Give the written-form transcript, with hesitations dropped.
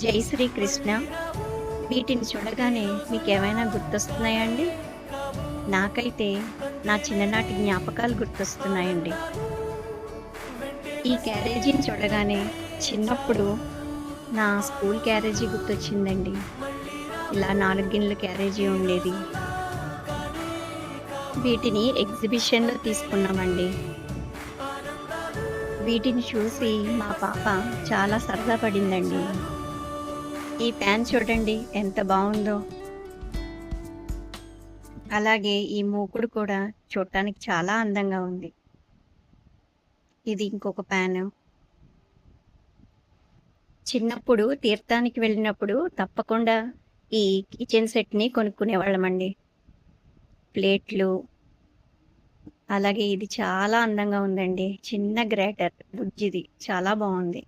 జై శ్రీకృష్ణ. వీటిని చూడగానే మీకేమైనా గుర్తొస్తున్నాయా అండి? నాకైతే నా చిన్ననాటి జ్ఞాపకాలు గుర్తొస్తున్నాయండి. ఈ క్యారేజీని చూడగానే చిన్నప్పుడు నా స్కూల్ క్యారేజీ గుర్తొచ్చిందండి. ఇలా 4 గిన్నెల క్యారేజీ ఉండేది. వీటిని ఎగ్జిబిషన్‌లో తీసుకున్నామండి. వీటిని చూసి మా పాప చాలా సరదా పడిందండి. ఈ ప్యాన్ చూడండి ఎంత బావుందో! అలాగే ఈ మూకుడు కూడా చూడటానికి చాలా అందంగా ఉంది. ఇది ఇంకొక ప్యాను. చిన్నప్పుడు తీర్థానికి వెళ్ళినప్పుడు తప్పకుండా ఈ కిచెన్ సెట్‌ని కొనుక్కునేవాళ్ళమండి. ప్లేట్లు, అలాగే ఇది చాలా అందంగా ఉందండి. చిన్న గ్రేటర్ బుజ్జిది చాలా బావుంది.